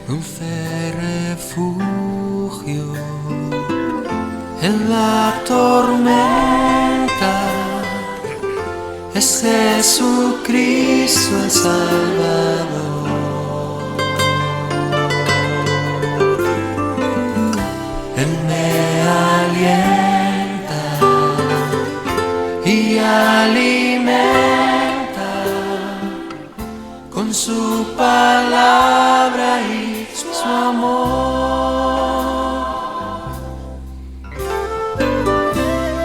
Dulce refugio en la tormenta es Jesucristo el Salvador. Él me alienta y alimenta con su palabra y su amor.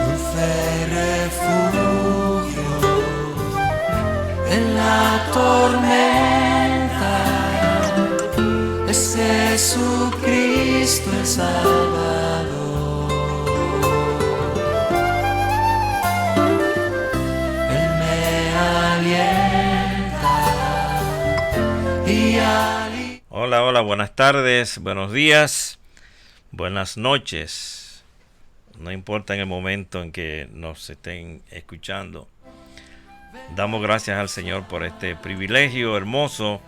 Dulce refugio en la tormenta es Jesucristo el Salvador. Él me alienta y Hola, buenas tardes, buenos días, buenas noches. No importa en el momento en que nos estén escuchando. Damos gracias al Señor por este privilegio hermoso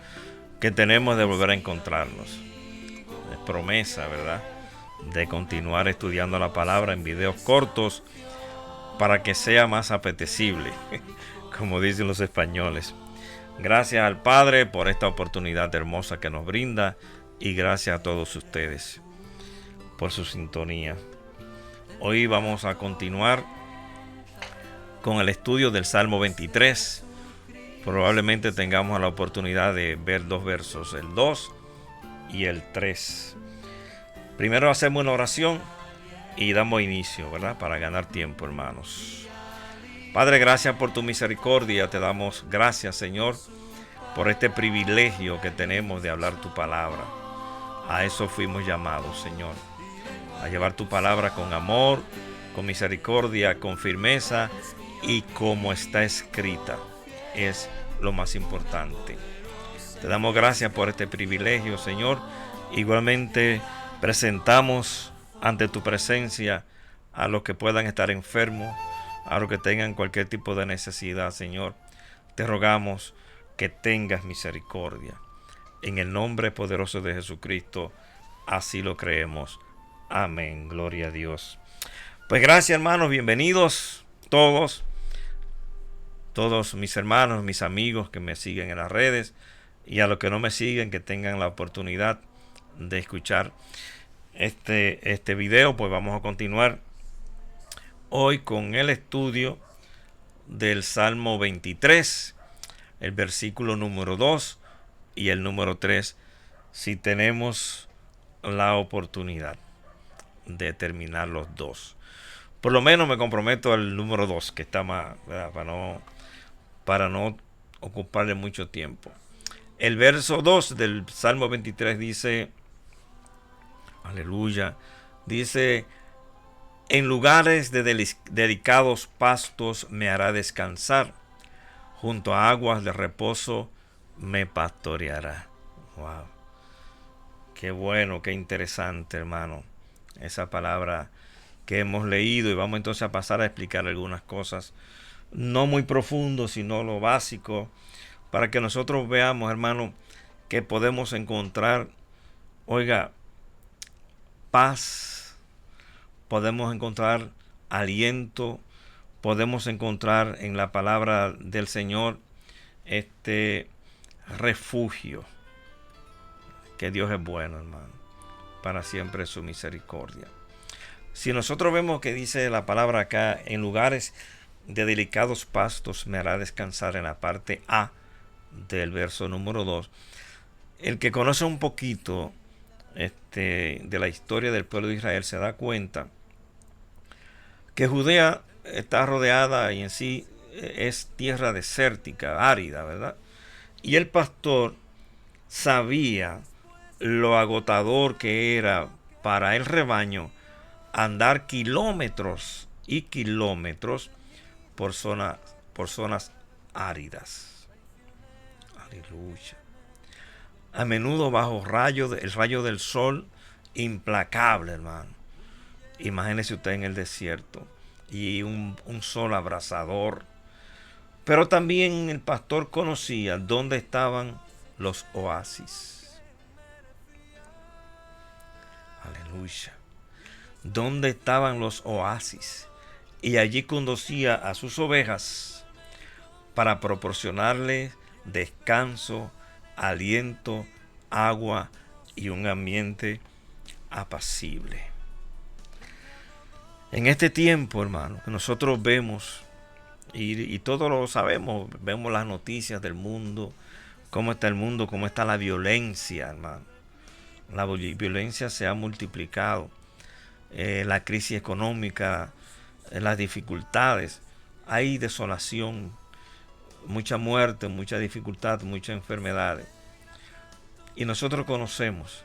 que tenemos de volver a encontrarnos. Es promesa, ¿verdad?, de continuar estudiando la palabra en videos cortos para que sea más apetecible, como dicen los españoles. Gracias al Padre por esta oportunidad hermosa que nos brinda y gracias a todos ustedes por su sintonía. Hoy vamos a continuar con el estudio del Salmo 23. Probablemente tengamos la oportunidad de ver dos versos, el 2 y el 3. Primero hacemos una oración y damos inicio, ¿verdad?, para ganar tiempo, hermanos. Padre, gracias por tu misericordia. Te damos gracias, Señor, por este privilegio que tenemos de hablar tu palabra. A eso fuimos llamados, Señor, a llevar tu palabra con amor, con misericordia, con firmeza y como está escrita. Es lo más importante. Te damos gracias por este privilegio, Señor. Igualmente presentamos ante tu presencia a los que puedan estar enfermos, a los que tengan cualquier tipo de necesidad, Señor. Te rogamos que tengas misericordia. En el nombre poderoso de Jesucristo, así lo creemos. Amén. Gloria a Dios. Pues gracias, hermanos. Bienvenidos todos mis hermanos, mis amigos que me siguen en las redes, y a los que no me siguen, que tengan la oportunidad de escuchar este video. Pues vamos a continuar hoy con el estudio del Salmo 23, el versículo número 2 y el número 3, si tenemos la oportunidad de terminar los dos. Por lo menos me comprometo al número 2, que está más, ¿verdad?, para no ocuparle mucho tiempo. El verso 2 del Salmo 23 dice, aleluya, dice: en lugares de delicados pastos me hará descansar, junto a aguas de reposo me pastoreará. Wow. Qué bueno, qué interesante, hermano, esa palabra que hemos leído. Y vamos entonces a pasar a explicar algunas cosas, no muy profundo, sino lo básico, para que nosotros veamos, hermano, que podemos encontrar, paz, podemos encontrar aliento, podemos encontrar en la palabra del Señor este refugio. Que Dios es bueno, hermano, para siempre su misericordia. Si nosotros vemos que dice la palabra acá, en lugares de delicados pastos me hará descansar, en la parte A del verso número 2, el que conoce un poquito de la historia del pueblo de Israel se da cuenta que Judea está rodeada y en sí es tierra desértica, árida, ¿verdad? Y el pastor sabía lo agotador que era para el rebaño andar kilómetros y kilómetros por zonas áridas. Aleluya. A menudo bajo el rayo del sol implacable, hermano. Imagínese usted en el desierto y un sol abrasador. Pero también el pastor conocía dónde estaban los oasis. Aleluya. ¿Dónde estaban los oasis? Y allí conducía a sus ovejas para proporcionarles descanso, aliento, agua y un ambiente apacible. En este tiempo, hermano, que nosotros vemos, y todos lo sabemos, vemos las noticias del mundo, cómo está el mundo, cómo está la violencia, hermano. La violencia se ha multiplicado. La crisis económica, las dificultades, hay desolación, mucha muerte, mucha dificultad, muchas enfermedades. Y nosotros conocemos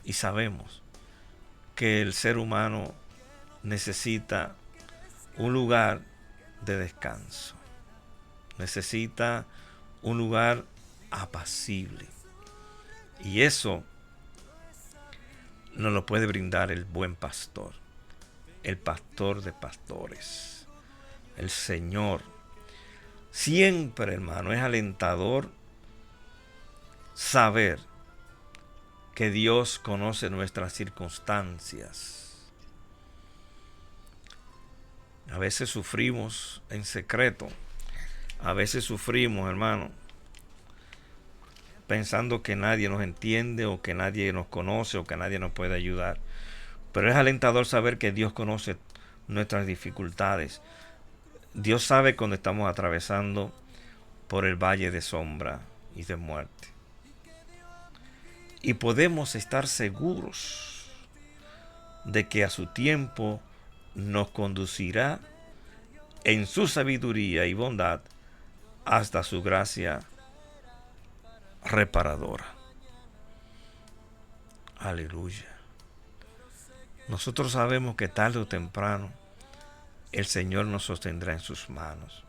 y sabemos que el ser humano necesita un lugar de descanso, necesita un lugar apacible. Y eso nos lo puede brindar el buen pastor, el pastor de pastores, el Señor. Siempre, hermano, es alentador saber que Dios conoce nuestras circunstancias. A veces sufrimos en secreto, a veces sufrimos, hermano, pensando que nadie nos entiende o que nadie nos conoce o que nadie nos puede ayudar. Pero es alentador saber que Dios conoce nuestras dificultades. Dios sabe cuando estamos atravesando por el valle de sombra y de muerte. Y podemos estar seguros de que a su tiempo nos conducirá en su sabiduría y bondad hasta su gracia reparadora. Aleluya. Nosotros sabemos que tarde o temprano el Señor nos sostendrá en sus manos.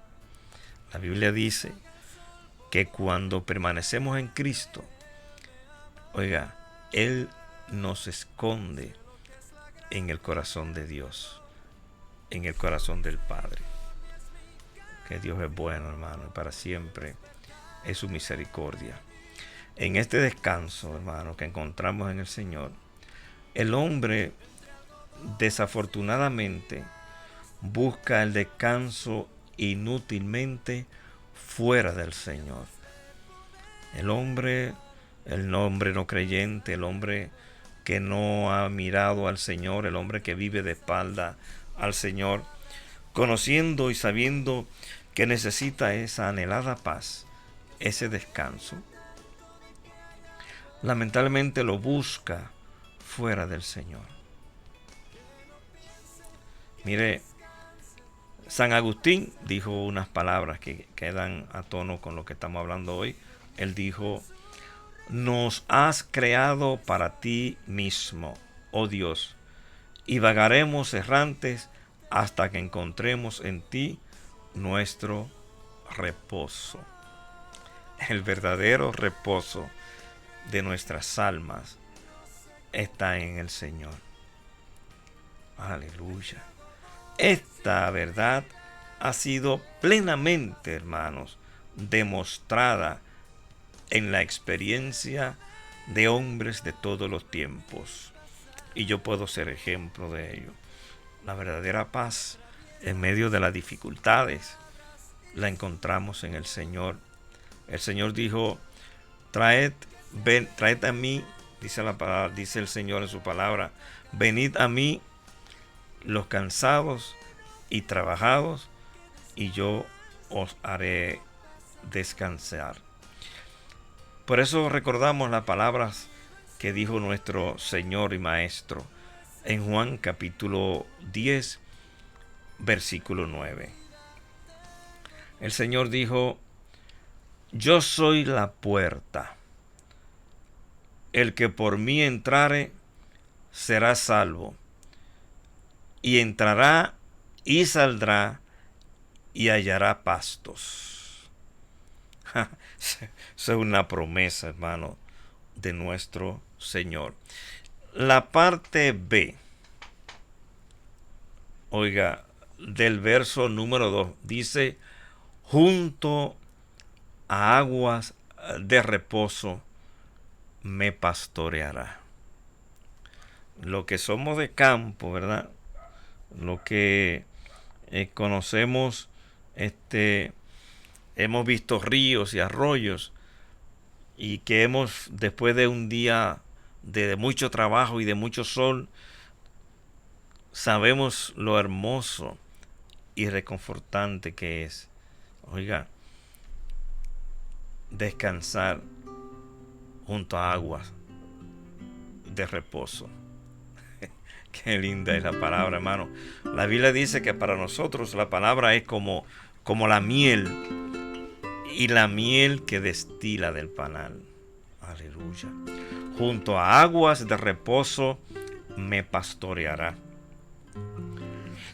La Biblia dice que cuando permanecemos en Cristo, oiga, Él nos esconde en el corazón de Dios, en el corazón del Padre. Que Dios es bueno, hermano, y para siempre es su misericordia. En este descanso, hermano, que encontramos en el Señor, el hombre desafortunadamente busca el descanso inútilmente fuera del Señor. El hombre no creyente, el hombre que no ha mirado al Señor, el hombre que vive de espalda al Señor, conociendo y sabiendo que necesita esa anhelada paz, ese descanso, lamentablemente lo busca fuera del Señor. Mire, San Agustín dijo unas palabras que quedan a tono con lo que estamos hablando hoy. Él dijo: nos has creado para ti mismo, oh Dios, y vagaremos errantes hasta que encontremos en ti nuestro reposo. El verdadero reposo de nuestras almas está en el Señor. Aleluya. Esta verdad ha sido plenamente, hermanos, demostrada en la experiencia de hombres de todos los tiempos. Y yo puedo ser ejemplo de ello. La verdadera paz en medio de las dificultades la encontramos en el Señor. El Señor dijo: traed a mí, dice el Señor en su palabra, venid a mí los cansados y trabajados, y yo os haré descansar. Por eso recordamos las palabras que dijo nuestro Señor y Maestro en Juan capítulo 10, versículo 9. El Señor dijo: yo soy la puerta. El que por mí entrare será salvo, y entrará y saldrá y hallará pastos. Esa es una promesa, hermano, de nuestro Señor. La parte B, oiga, del verso número 2, dice: junto a aguas de reposo me pastoreará. Lo que somos de campo, ¿verdad? Lo que conocemos, hemos visto ríos y arroyos, y que hemos, después de un día de mucho trabajo y de mucho sol, sabemos lo hermoso y reconfortante que es, oiga, descansar junto a aguas de reposo. Qué linda es la palabra, hermano. La Biblia dice que para nosotros la palabra es como la miel, y la miel que destila del panal. Aleluya. Junto a aguas de reposo me pastoreará.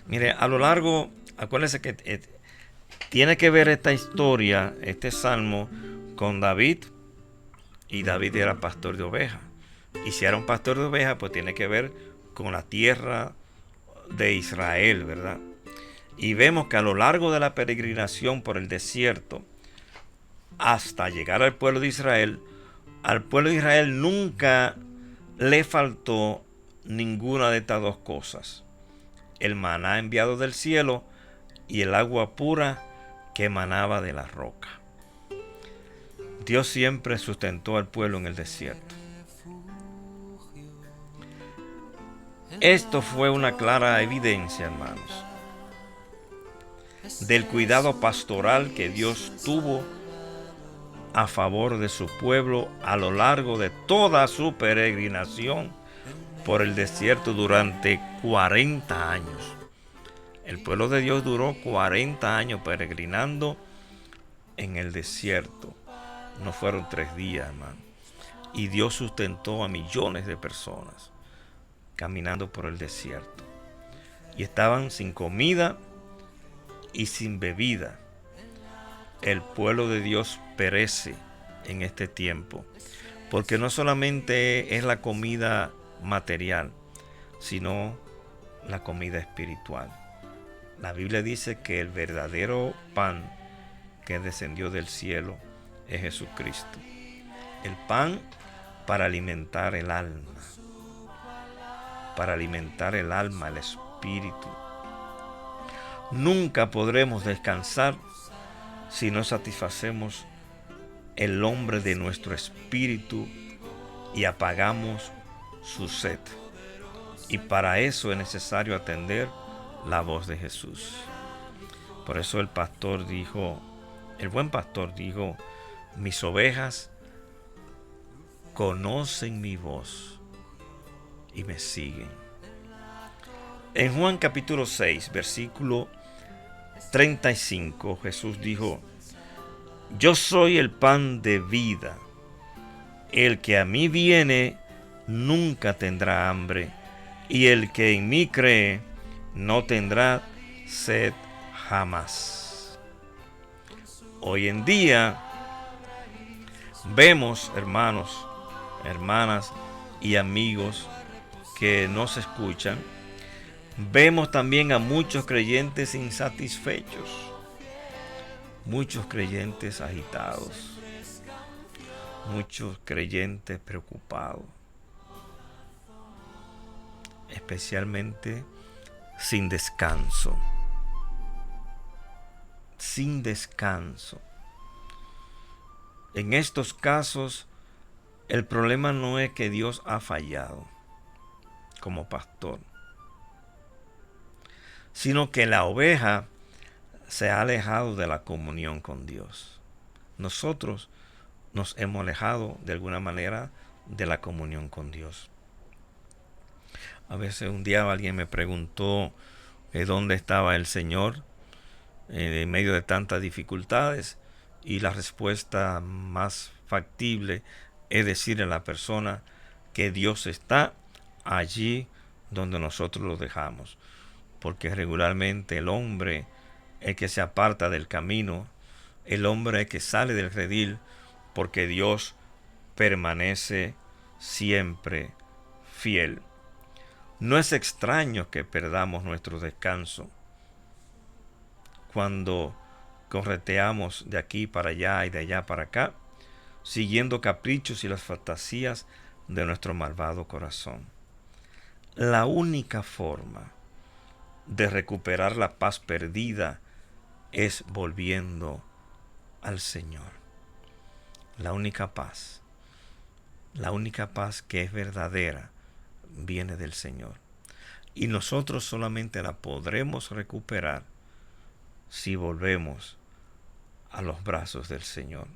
Mire, a lo largo, acuérdense que tiene que ver esta historia, este salmo, con David. Y David era pastor de ovejas. Y si era un pastor de ovejas, pues tiene que ver con la tierra de Israel, ¿verdad? Y vemos que a lo largo de la peregrinación por el desierto, hasta llegar al pueblo de Israel, al pueblo de Israel nunca le faltó ninguna de estas dos cosas: el maná enviado del cielo y el agua pura que emanaba de la roca. Dios siempre sustentó al pueblo en el desierto. Esto fue una clara evidencia, hermanos, del cuidado pastoral que Dios tuvo a favor de su pueblo a lo largo de toda su peregrinación por el desierto durante 40 años. El pueblo de Dios duró 40 años peregrinando en el desierto. No fueron 3 días, hermano. Y Dios sustentó a millones de personas caminando por el desierto. Y estaban sin comida y sin bebida. El pueblo de Dios perece en este tiempo, porque no solamente es la comida material, sino la comida espiritual. La Biblia dice que el verdadero pan que descendió del cielo es Jesucristo. El pan para alimentar el alma, el espíritu. Nunca podremos descansar si no satisfacemos el hambre de nuestro espíritu y apagamos su sed. Y para eso es necesario atender la voz de Jesús. Por eso el buen pastor dijo: mis ovejas conocen mi voz y me siguen. En Juan capítulo 6, versículo 35, Jesús dijo: yo soy el pan de vida. El que a mí viene nunca tendrá hambre, y el que en mí cree no tendrá sed jamás. Hoy en día vemos, hermanos, hermanas y amigos que nos escuchan, vemos también a muchos creyentes insatisfechos, muchos creyentes agitados, muchos creyentes preocupados, especialmente sin descanso. Sin descanso. En estos casos, el problema no es que Dios ha fallado como pastor, sino que la oveja se ha alejado de la comunión con Dios. Nosotros nos hemos alejado de alguna manera de la comunión con Dios. A veces un día alguien me preguntó dónde estaba el Señor en medio de tantas dificultades, y la respuesta más factible es decirle a la persona que Dios está allí donde nosotros lo dejamos, porque regularmente el hombre es que se aparta del camino, el hombre es que sale del redil, porque Dios permanece siempre fiel. No es extraño que perdamos nuestro descanso cuando correteamos de aquí para allá y de allá para acá, siguiendo caprichos y las fantasías de nuestro malvado corazón. La única forma de recuperar la paz perdida es volviendo al Señor. La única paz que es verdadera, viene del Señor. Y nosotros solamente la podremos recuperar si volvemos a los brazos del Señor.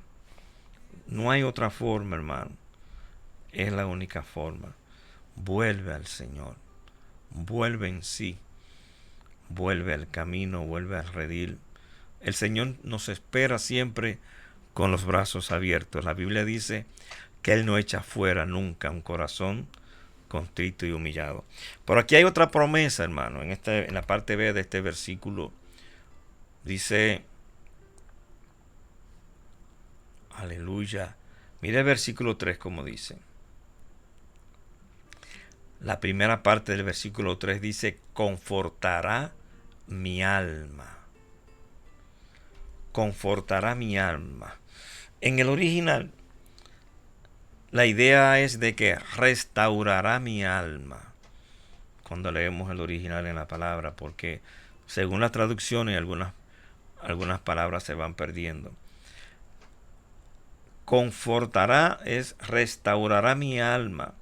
No hay otra forma, hermano. Es la única forma. Vuelve al Señor. Vuelve en sí. Vuelve al camino, vuelve al redil. El Señor nos espera siempre con los brazos abiertos. La Biblia dice que Él no echa fuera nunca un corazón contrito y humillado. Pero aquí hay otra promesa, hermano. En la parte B de este versículo dice, aleluya. Mire el versículo 3 como dice. La primera parte del versículo 3 dice, confortará mi alma. Confortará mi alma. En el original, la idea es de que restaurará mi alma. Cuando leemos el original en la palabra, porque según las traducciones algunas palabras se van perdiendo. Confortará es restaurará mi alma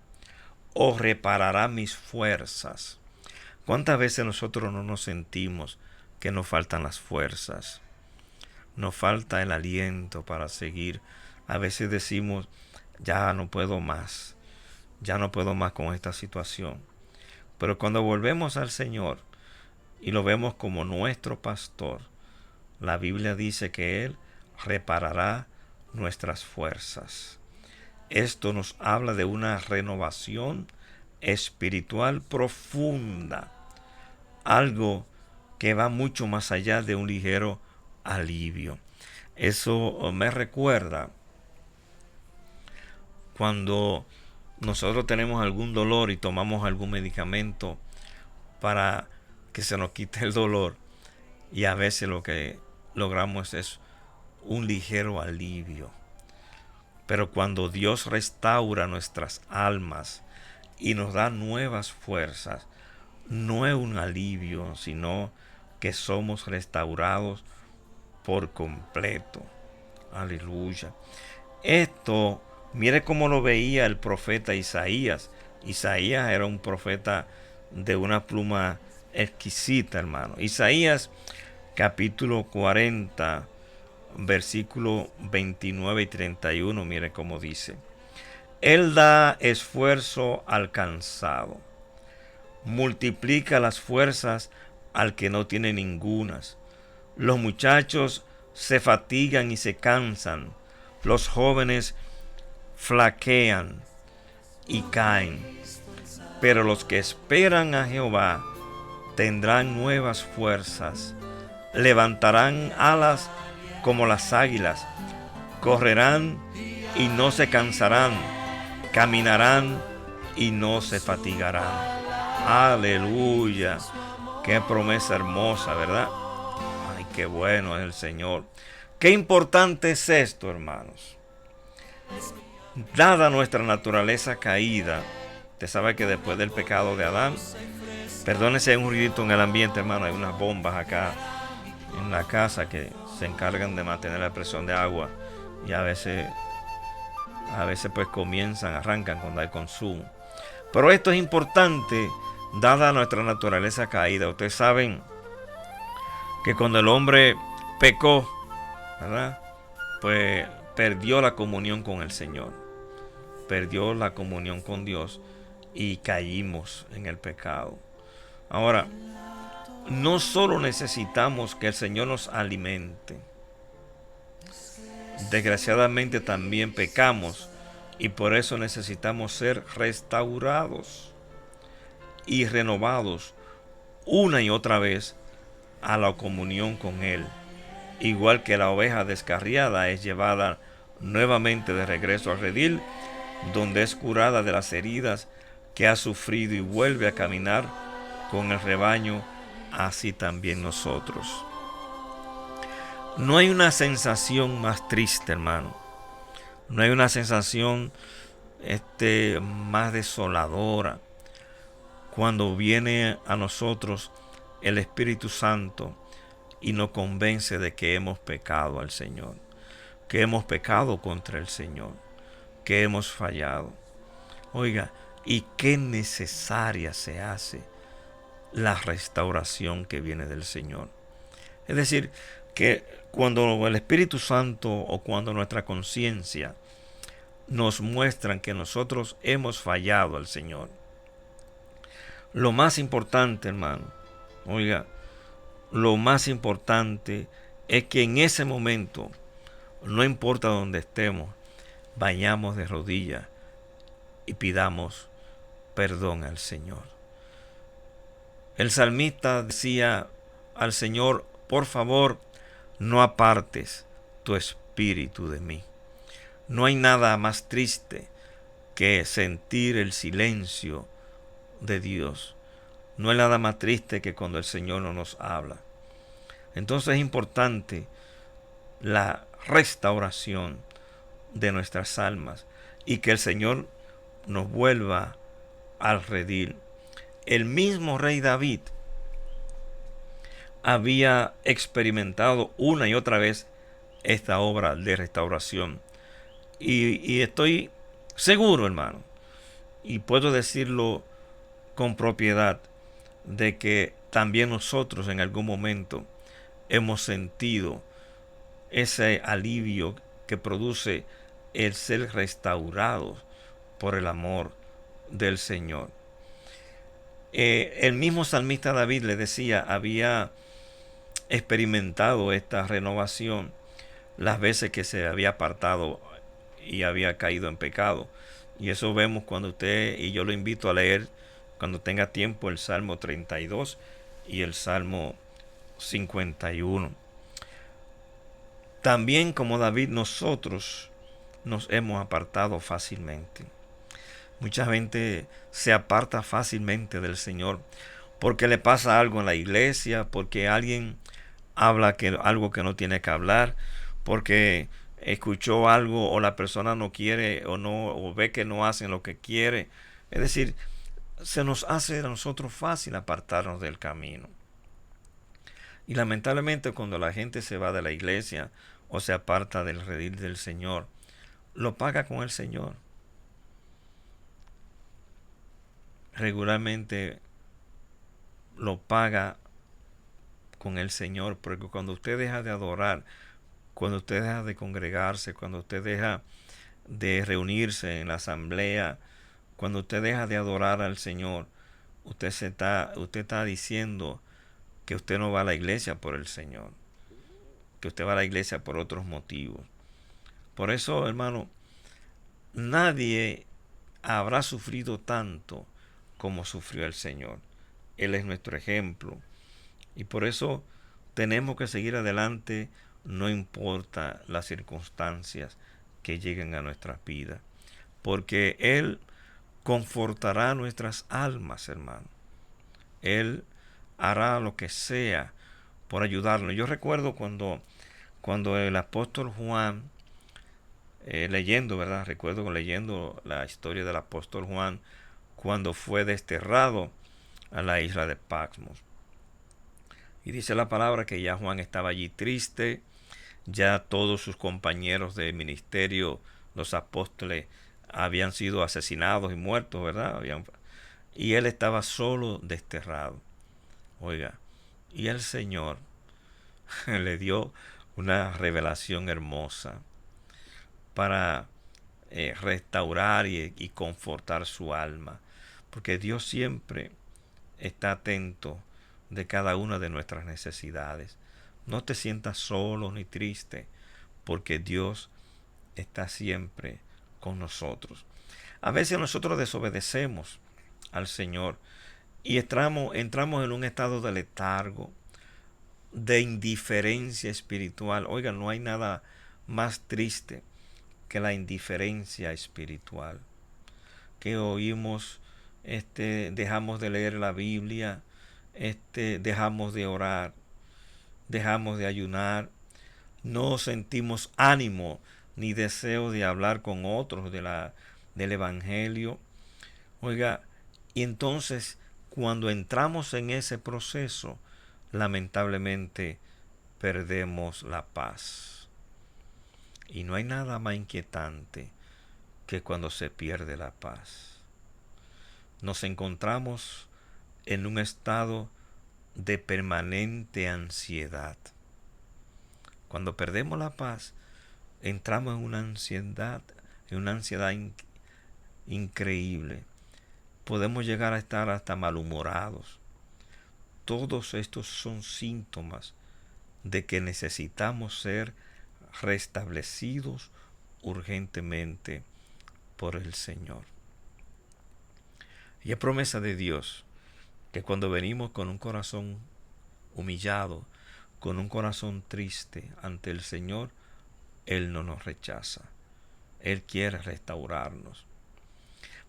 o reparará mis fuerzas. ¿Cuántas veces nosotros no nos sentimos que nos faltan las fuerzas? Nos falta el aliento para seguir. A veces decimos, ya no puedo más con esta situación. Pero cuando volvemos al Señor y lo vemos como nuestro pastor, la Biblia dice que Él reparará nuestras fuerzas. Esto nos habla de una renovación espiritual profunda, algo que va mucho más allá de un ligero alivio. Eso me recuerda cuando nosotros tenemos algún dolor y tomamos algún medicamento para que se nos quite el dolor, y a veces lo que logramos es un ligero alivio. Pero cuando Dios restaura nuestras almas y nos da nuevas fuerzas, no es un alivio, sino que somos restaurados por completo. Aleluya. Esto, mire cómo lo veía el profeta Isaías. Isaías era un profeta de una pluma exquisita, hermano. Isaías capítulo 40, versículo 29 y 31, mire cómo dice. Él da esfuerzo al cansado, multiplica las fuerzas al que no tiene ningunas. Los muchachos se fatigan y se cansan, los jóvenes flaquean y caen. Pero los que esperan a Jehová tendrán nuevas fuerzas, levantarán alas como las águilas, correrán y no se cansarán, caminarán y no se fatigarán. Aleluya, qué promesa hermosa, ¿verdad? Ay, qué bueno es el Señor. Qué importante es esto, hermanos. Dada nuestra naturaleza caída, usted sabe que después del pecado de Adán, perdónese, hay un ruidito en el ambiente, hermano, hay unas bombas acá en la casa que se encargan de mantener la presión de agua, y a veces pues arrancan cuando hay consumo. Pero esto es importante, dada nuestra naturaleza caída. Ustedes saben que cuando el hombre pecó, ¿verdad?, pues perdió la comunión con el Señor, perdió la comunión con Dios y caímos en el pecado. Ahora, no solo necesitamos que el Señor nos alimente, desgraciadamente también pecamos y por eso necesitamos ser restaurados y renovados una y otra vez a la comunión con Él. Igual que la oveja descarriada es llevada nuevamente de regreso al redil, donde es curada de las heridas que ha sufrido y vuelve a caminar con el rebaño, así también nosotros. No hay una sensación más triste, hermano. No hay una sensación más desoladora cuando viene a nosotros el Espíritu Santo y nos convence de que hemos pecado al Señor, que hemos pecado contra el Señor, que hemos fallado. Oiga, y qué necesaria se hace la restauración que viene del Señor. Es decir, que cuando el Espíritu Santo o cuando nuestra conciencia nos muestran que nosotros hemos fallado al Señor, lo más importante, hermano, oiga, lo más importante es que en ese momento, no importa dónde estemos, vayamos de rodillas y pidamos perdón al Señor. El salmista decía al Señor: por favor, no apartes tu espíritu de mí. No hay nada más triste que sentir el silencio de Dios. No hay nada más triste que cuando el Señor no nos habla. Entonces es importante la restauración de nuestras almas y que el Señor nos vuelva al redil. El mismo rey David había experimentado una y otra vez esta obra de restauración. Y estoy seguro, hermano, y puedo decirlo con propiedad, de que también nosotros en algún momento hemos sentido ese alivio que produce el ser restaurados por el amor del Señor. El mismo salmista David le decía, había experimentado esta renovación las veces que se había apartado y había caído en pecado. Y eso vemos cuando usted, y yo lo invito a leer cuando tenga tiempo, el Salmo 32 y el Salmo 51. También como David, nosotros nos hemos apartado fácilmente. Mucha gente se aparta fácilmente del Señor porque le pasa algo en la iglesia, porque alguien habla algo que no tiene que hablar, porque escuchó algo o la persona no quiere o ve que no hacen lo que quiere. Es decir, se nos hace a nosotros fácil apartarnos del camino. Y lamentablemente cuando la gente se va de la iglesia o se aparta del redil del Señor, lo paga con el Señor. Regularmente lo paga con el Señor, porque cuando usted deja de adorar, cuando usted deja de congregarse, cuando usted deja de reunirse en la asamblea, cuando usted deja de adorar al Señor, usted está diciendo que usted no va a la iglesia por el Señor, que usted va a la iglesia por otros motivos. Por eso, hermano, nadie habrá sufrido tanto como sufrió el Señor. Él es nuestro ejemplo. Y por eso tenemos que seguir adelante, no importa las circunstancias que lleguen a nuestras vidas. Porque Él confortará nuestras almas, hermano. Él hará lo que sea por ayudarnos. Yo recuerdo cuando el apóstol Juan, leyendo, ¿verdad? Recuerdo leyendo la historia del apóstol Juan cuando fue desterrado a la isla de Patmos. Y dice la palabra que ya Juan estaba allí triste, ya todos sus compañeros de ministerio, los apóstoles, habían sido asesinados y muertos, ¿verdad? Y él estaba solo, desterrado. Oiga, y el Señor le dio una revelación hermosa para restaurar y confortar su alma. Porque Dios siempre está atento de cada una de nuestras necesidades. No te sientas solo ni triste, porque Dios está siempre con nosotros. A veces nosotros desobedecemos al Señor y entramos en un estado de letargo, de indiferencia espiritual. Oiga, no hay nada más triste que la indiferencia espiritual. Que oímos, dejamos de leer la Biblia, dejamos de orar, dejamos de ayunar, no sentimos ánimo ni deseo de hablar con otros del Evangelio. Oiga, y entonces cuando entramos en ese proceso, lamentablemente perdemos la paz. Y no hay nada más inquietante que cuando se pierde la paz. Nos encontramos en un estado de permanente ansiedad. Cuando perdemos la paz, entramos en una ansiedad increíble. Podemos llegar a estar hasta malhumorados. Todos estos son síntomas de que necesitamos ser restablecidos urgentemente por el Señor. Y es promesa de Dios que cuando venimos con un corazón humillado, con un corazón triste ante el Señor, Él no nos rechaza. Él quiere restaurarnos.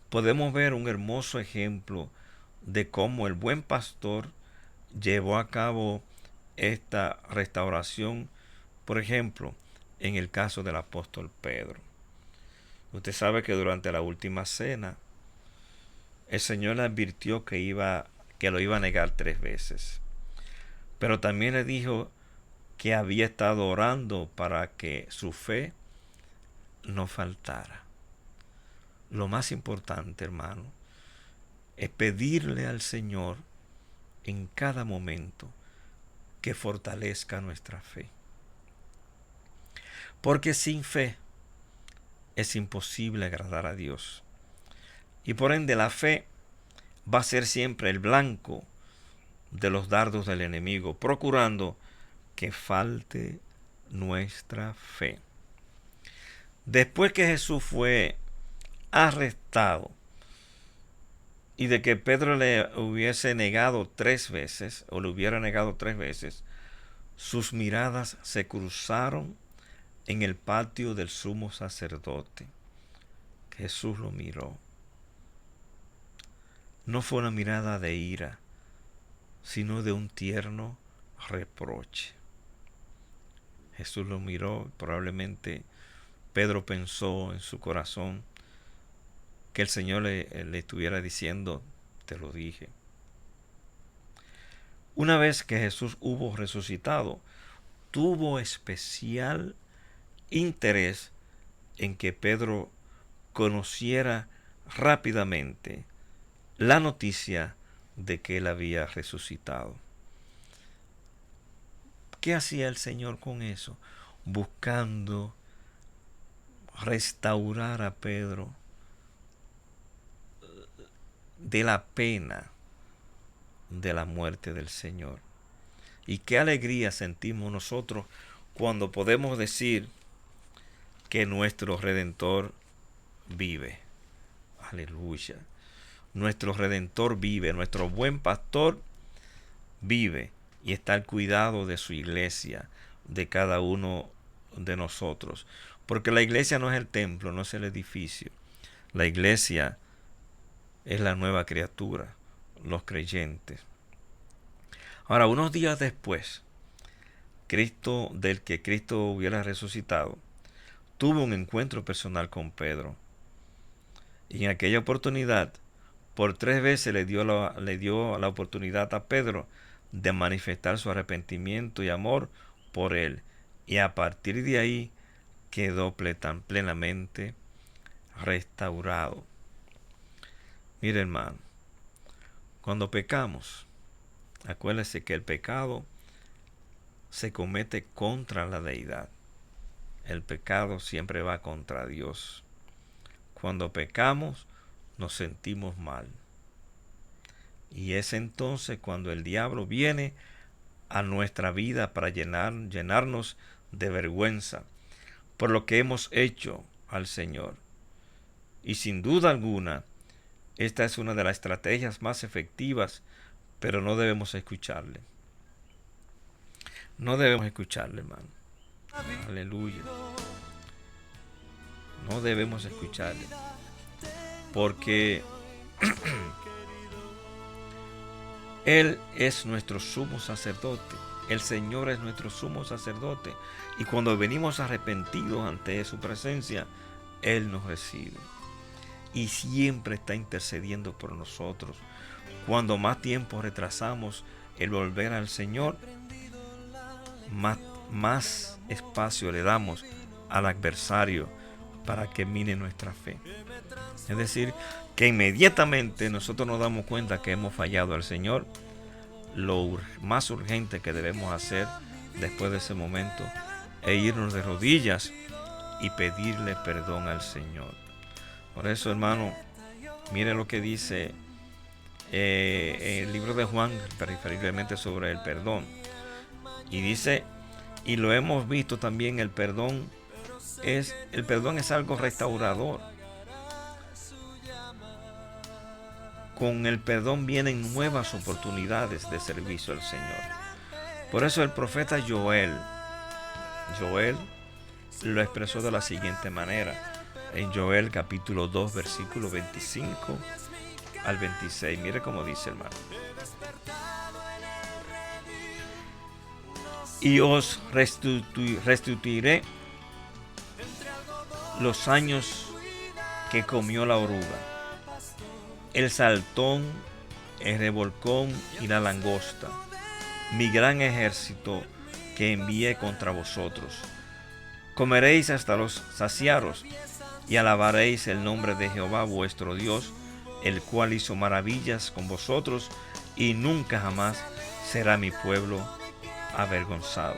Podemos ver un hermoso ejemplo de cómo el buen pastor llevó a cabo esta restauración, por ejemplo, en el caso del apóstol Pedro. Usted sabe que durante la última cena, el Señor le advirtió que lo iba a negar 3 veces. Pero también le dijo que había estado orando para que su fe no faltara. Lo más importante, hermano, es pedirle al Señor en cada momento que fortalezca nuestra fe. Porque sin fe es imposible agradar a Dios. Y por ende la fe va a ser siempre el blanco de los dardos del enemigo, procurando que falte nuestra fe. Después que Jesús fue arrestado y de que Pedro le hubiese negado 3 veces, o le hubiera negado 3 veces, sus miradas se cruzaron en el patio del sumo sacerdote. Jesús lo miró. No fue una mirada de ira, sino de un tierno reproche. Jesús lo miró. Probablemente Pedro pensó en su corazón que el Señor le estuviera diciendo, te lo dije. Una vez que Jesús hubo resucitado, tuvo especial interés en que Pedro conociera rápidamente la noticia de que él había resucitado. ¿Qué hacía el Señor con eso? Buscando restaurar a Pedro de la pena de la muerte del Señor. Y qué alegría sentimos nosotros cuando podemos decir que nuestro Redentor vive. Aleluya. Nuestro Redentor vive, nuestro buen pastor vive y está al cuidado de su iglesia, de cada uno de nosotros. Porque la iglesia no es el templo, no es el edificio. La iglesia es la nueva criatura, los creyentes. Ahora, unos días después, del que Cristo hubiera resucitado, tuvo un encuentro personal con Pedro. Y en aquella oportunidad, por 3 veces le dio la oportunidad a Pedro de manifestar su arrepentimiento y amor por él. Y a partir de ahí quedó plenamente restaurado. Mire, hermano, cuando pecamos, acuérdese que el pecado se comete contra la deidad. El pecado siempre va contra Dios. Cuando pecamos, nos sentimos mal. Y es entonces cuando el diablo viene a nuestra vida para llenarnos de vergüenza por lo que hemos hecho al Señor. Y sin duda alguna, esta es una de las estrategias más efectivas, pero no debemos escucharle. No debemos escucharle, hermano. Aleluya. No debemos escucharle. Porque Él es nuestro sumo sacerdote. El Señor es nuestro sumo sacerdote. Y cuando venimos arrepentidos ante su presencia, Él nos recibe. Y siempre está intercediendo por nosotros. Cuando más tiempo retrasamos el volver al Señor, más espacio le damos al adversario para que mine nuestra fe. Es decir, que inmediatamente nosotros nos damos cuenta que hemos fallado al Señor, lo más urgente que debemos hacer después de ese momento es irnos de rodillas y pedirle perdón al Señor. Por eso, hermano, mire lo que dice el libro de Juan, preferiblemente sobre el perdón. Y dice, y lo hemos visto también, el perdón es algo restaurador. Con el perdón vienen nuevas oportunidades de servicio al Señor. Por eso el profeta Joel lo expresó de la siguiente manera. En Joel capítulo 2, versículo 25 al 26. Mire cómo dice, hermano. Y os restituiré los años que comió la oruga, el saltón, el revolcón y la langosta, mi gran ejército que envié contra vosotros. Comeréis hasta los saciaros y alabaréis el nombre de Jehová vuestro Dios, el cual hizo maravillas con vosotros y nunca jamás será mi pueblo avergonzado.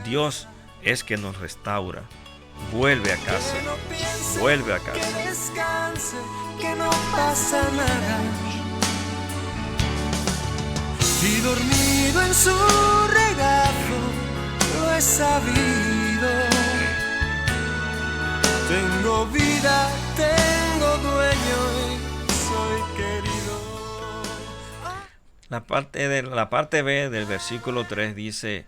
Dios es que nos restaura. Vuelve a casa. Vuelve a casa. Que descanse, que no pasa nada. Y dormido en su regazo lo he sabido. Tengo vida, tengo dueño y soy querido. La parte B del versículo 3 dice: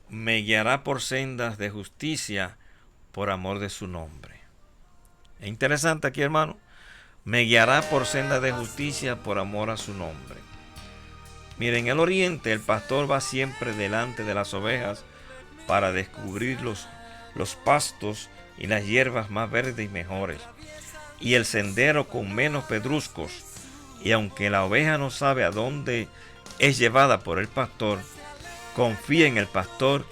me guiará por sendas de justicia por amor de su nombre. Es interesante aquí, hermano. Me guiará por sendas de justicia por amor a su nombre. Miren, en el oriente el pastor va siempre delante de las ovejas para descubrir los pastos y las hierbas más verdes y mejores, y el sendero con menos pedruscos. Y aunque la oveja no sabe a dónde es llevada por el pastor, confía en el pastor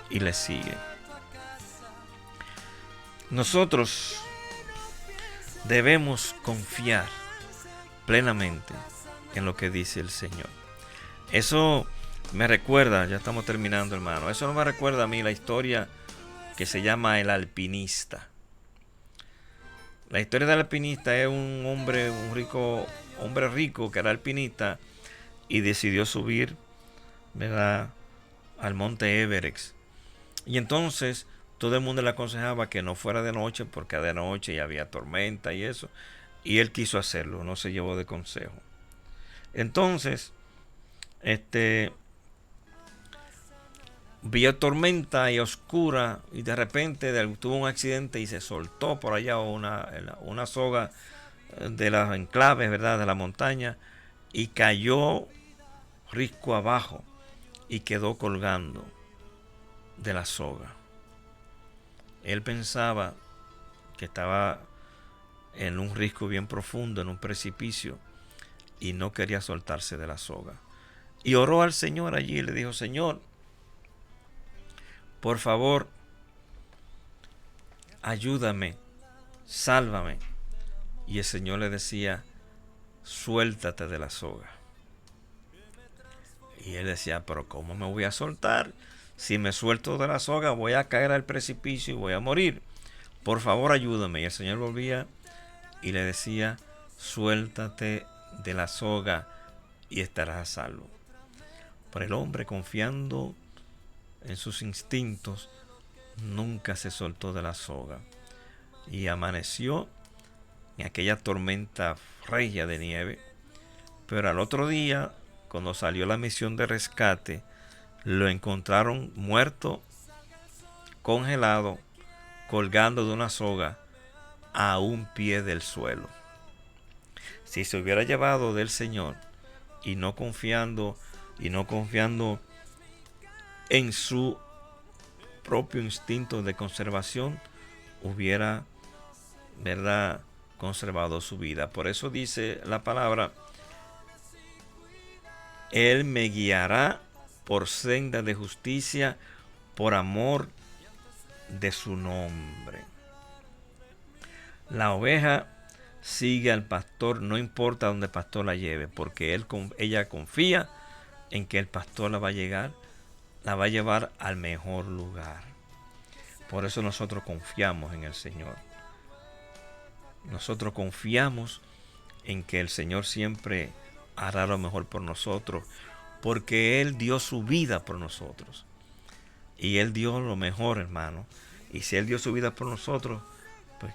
y le sigue. Nosotros debemos confiar plenamente en lo que dice el Señor. Eso me recuerda, ya estamos terminando, hermano, eso no me recuerda a mí la historia que se llama El Alpinista. La historia del alpinista es un hombre rico que era alpinista y decidió subir, ¿verdad?, al monte Everest. Y entonces todo el mundo le aconsejaba que no fuera de noche porque de noche ya había tormenta y eso. Y él quiso hacerlo, no se llevó de consejo. Entonces, vio tormenta y oscura y de repente tuvo un accidente y se soltó por allá una soga de las enclaves, ¿verdad?, de la montaña, y cayó risco abajo y quedó colgando de la soga. Él pensaba que estaba en un risco bien profundo, en un precipicio, y no quería soltarse de la soga. Y oró al Señor allí y le dijo: Señor, por favor, ayúdame, sálvame. Y el Señor le decía: suéltate de la soga. Y él decía: pero ¿cómo me voy a soltar? Si me suelto de la soga voy a caer al precipicio y voy a morir. Por favor, ayúdame. Y el Señor volvía y le decía: suéltate de la soga y estarás a salvo. Pero el hombre, confiando en sus instintos, nunca se soltó de la soga y amaneció en aquella tormenta regia de nieve. Pero al otro día, cuando salió la misión de rescate, lo encontraron muerto, congelado, colgando de una soga a un pie del suelo. Si se hubiera llevado del Señor y no confiando en su propio instinto de conservación, hubiera, ¿verdad?, conservado su vida. Por eso dice la palabra: Él me guiará por senda de justicia, por amor de su nombre. La oveja sigue al pastor, no importa dónde el pastor la lleve, porque ella confía en que el pastor la va a llevar al mejor lugar. Por eso nosotros confiamos en el Señor. Nosotros confiamos en que el Señor siempre hará lo mejor por nosotros, porque Él dio su vida por nosotros. Y Él dio lo mejor, hermano. Y si Él dio su vida por nosotros, pues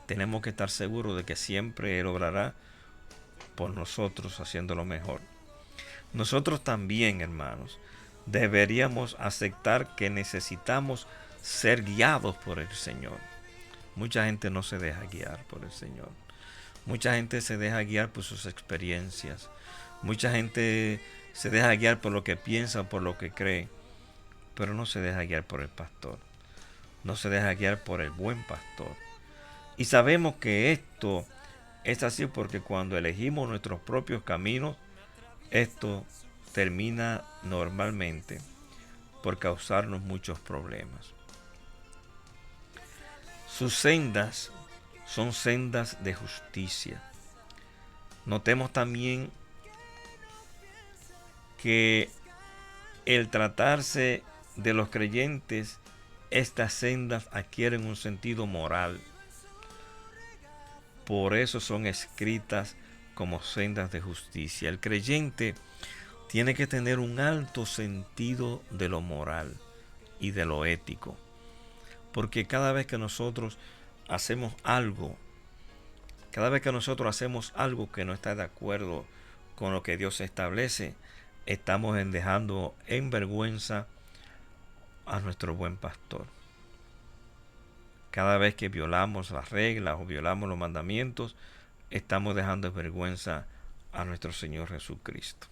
tenemos que estar seguros de que siempre Él obrará por nosotros haciendo lo mejor. Nosotros también, hermanos, deberíamos aceptar que necesitamos ser guiados por el Señor. Mucha gente no se deja guiar por el Señor. Mucha gente se deja guiar por sus experiencias. Mucha gente se deja guiar por lo que piensa, por lo que cree, pero no se deja guiar por el pastor. No se deja guiar por el buen pastor. Y sabemos que esto es así porque cuando elegimos nuestros propios caminos, esto termina normalmente por causarnos muchos problemas. Sus sendas son sendas de justicia. Notemos también que el tratarse de los creyentes, estas sendas adquieren un sentido moral. Por eso son escritas como sendas de justicia. El creyente tiene que tener un alto sentido de lo moral y de lo ético. Porque cada vez que nosotros hacemos algo que no está de acuerdo con lo que Dios establece, estamos dejando en vergüenza a nuestro buen pastor. Cada vez que violamos las reglas o violamos los mandamientos, estamos dejando en vergüenza a nuestro Señor Jesucristo.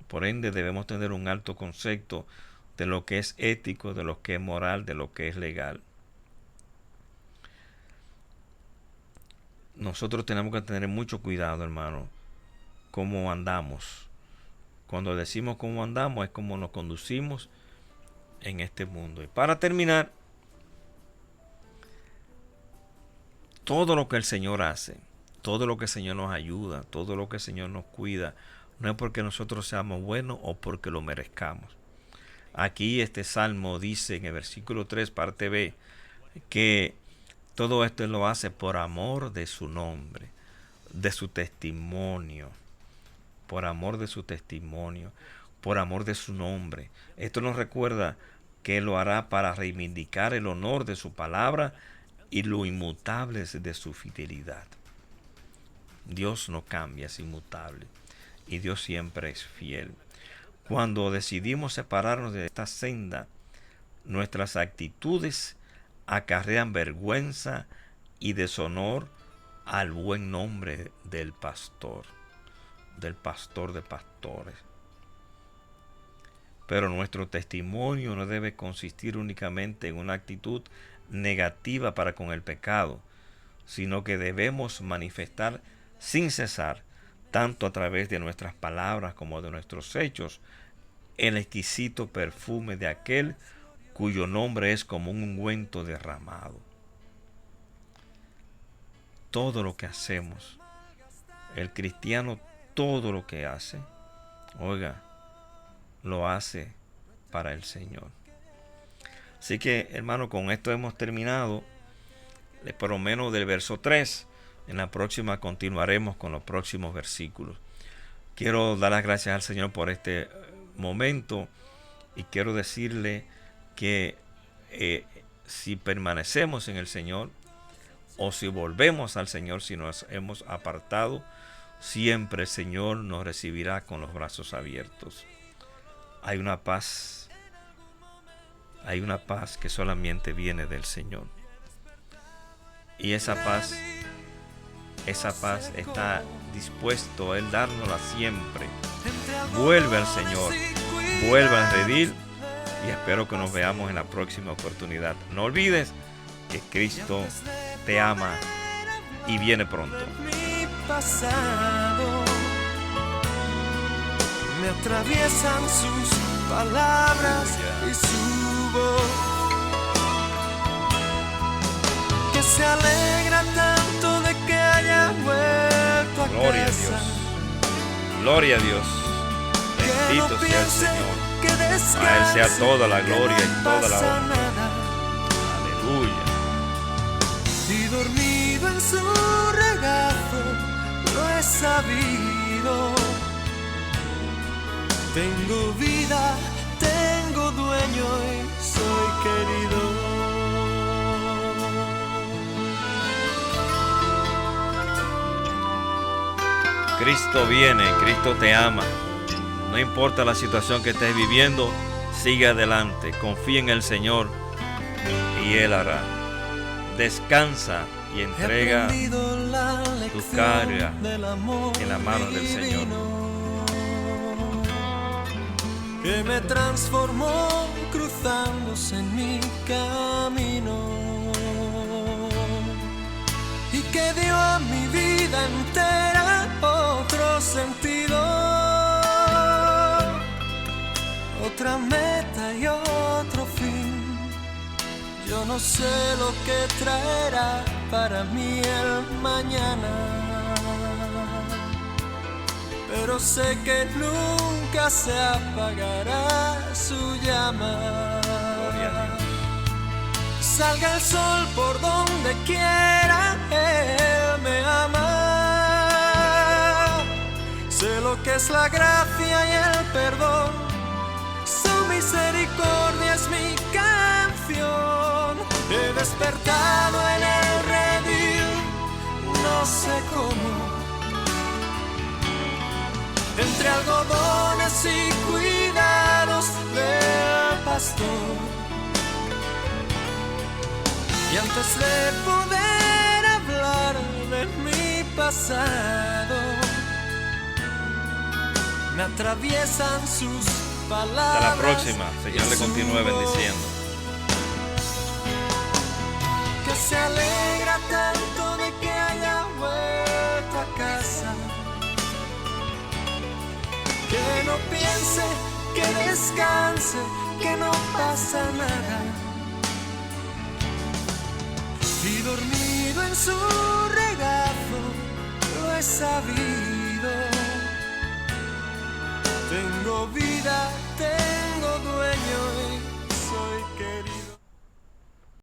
Por ende, debemos tener un alto concepto de lo que es ético, de lo que es moral, de lo que es legal. Nosotros tenemos que tener mucho cuidado, hermano, cómo andamos. Cuando decimos cómo andamos, es cómo nos conducimos en este mundo. Y para terminar, todo lo que el Señor hace, todo lo que el Señor nos ayuda, todo lo que el Señor nos cuida, no es porque nosotros seamos buenos o porque lo merezcamos. Aquí este salmo dice en el versículo 3, parte B, que todo esto Él lo hace por amor de su nombre, de su testimonio, por amor de su testimonio, por amor de su nombre. Esto nos recuerda que Él lo hará para reivindicar el honor de su palabra y lo inmutable de su fidelidad. Dios no cambia, es inmutable y Dios siempre es fiel. Cuando decidimos separarnos de esta senda, nuestras actitudes acarrean vergüenza y deshonor al buen nombre del pastor de pastores. Pero nuestro testimonio no debe consistir únicamente en una actitud negativa para con el pecado, sino que debemos manifestar sin cesar, tanto a través de nuestras palabras como de nuestros hechos, el exquisito perfume de aquel cuyo nombre es como un ungüento derramado. Todo lo que hacemos, el cristiano, todo lo que hace, oiga, lo hace para el Señor. Así que, hermano, con esto hemos terminado, por lo menos del verso 3. En la próxima continuaremos con los próximos versículos. Quiero dar las gracias al Señor por este momento y quiero decirle que si permanecemos en el Señor o si volvemos al Señor, si nos hemos apartado, siempre el Señor nos recibirá con los brazos abiertos. Hay una paz que solamente viene del Señor. Y esa paz está dispuesto a Él dárnosla siempre. Vuelve al Señor, vuelve a redil y espero que nos veamos en la próxima oportunidad. No olvides que Cristo te ama y viene pronto. Mi pasado me atraviesan sus palabras y su voz, que se alegra tanto de que haya vuelto a Gloria a casa. Dios. Gloria a Dios. Bendito sea el Señor. A Él sea toda la gloria y toda la honra. Aleluya. Y dormido en su regazo lo he sabido. Tengo vida, tengo dueño y soy querido. Cristo viene, Cristo te ama. No importa la situación que estés viviendo, sigue adelante, confía en el Señor y Él hará. Descansa y entrega tu carga en la mano del Señor. Que me transformó cruzándose en mi camino y que dio a mi vida entera otro sentido, otra meta y otro fin. Yo no sé lo que traerá para mí el mañana, pero sé que nunca se apagará su llama. Salga el sol por donde quiera, Él me ama. Sé lo que es la gracia y el perdón, su misericordia es mi canción. He despertado en el redil, no sé cómo, entre algodones y cuidados del pastor. Y antes de poder hablar de mi pasado, me atraviesan sus palabras. Hasta la próxima. Señor le continúe bendiciendo. Que se alegra tanto de que haya vuelto a casa. Que no piense, que descanse, que no pasa nada. Y dormido en su regazo lo he sabido. Tengo vida